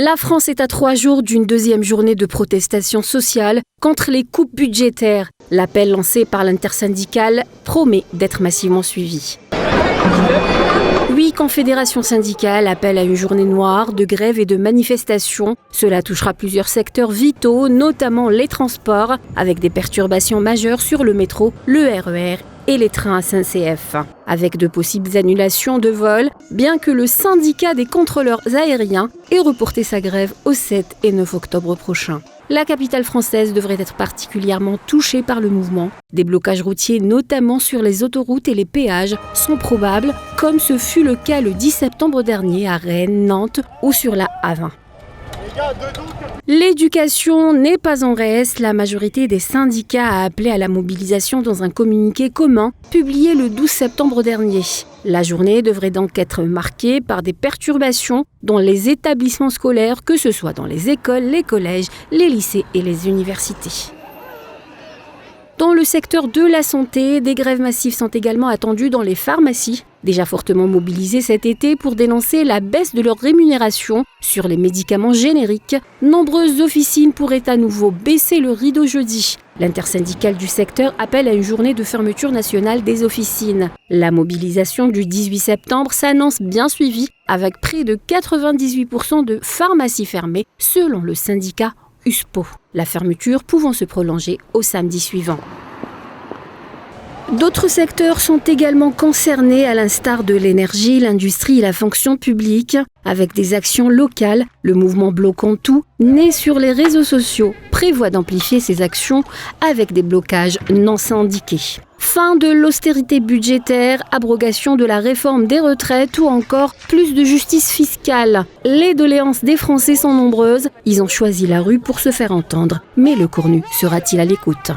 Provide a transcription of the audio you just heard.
La France est à 3 jours d'une deuxième journée de protestation sociale contre les coupes budgétaires. L'appel lancé par l'intersyndicale promet d'être massivement suivi. 8 confédérations syndicales appellent à une journée noire de grève et de manifestation. Cela touchera plusieurs secteurs vitaux, notamment les transports, avec des perturbations majeures sur le métro, le RER et les trains SNCF. Avec de possibles annulations de vols, bien que le syndicat des contrôleurs aériens ait reporté sa grève au 7 et 9 octobre prochain. La capitale française devrait être particulièrement touchée par le mouvement. Des blocages routiers, notamment sur les autoroutes et les péages, sont probables, comme ce fut le cas le 10 septembre dernier à Rennes, Nantes ou sur la A20. L'éducation n'est pas en reste. La majorité des syndicats a appelé à la mobilisation dans un communiqué commun publié le 12 septembre dernier. La journée devrait donc être marquée par des perturbations dans les établissements scolaires, que ce soit dans les écoles, les collèges, les lycées et les universités. Dans le secteur de la santé, des grèves massives sont également attendues dans les pharmacies, déjà fortement mobilisées cet été pour dénoncer la baisse de leur rémunération sur les médicaments génériques. Nombreuses officines pourraient à nouveau baisser le rideau jeudi. L'intersyndicale du secteur appelle à une journée de fermeture nationale des officines. La mobilisation du 18 septembre s'annonce bien suivie, avec près de 98% de pharmacies fermées, selon le syndicat USPO. La fermeture pouvant se prolonger au samedi suivant. D'autres secteurs sont également concernés, à l'instar de l'énergie, l'industrie et la fonction publique. Avec des actions locales, le mouvement Bloquons Tout, né sur les réseaux sociaux, prévoit d'amplifier ses actions avec des blocages non syndiqués. Fin de l'austérité budgétaire, abrogation de la réforme des retraites ou encore plus de justice fiscale. Les doléances des Français sont nombreuses. Ils ont choisi la rue pour se faire entendre. Mais le Cornu sera-t-il à l'écoute ?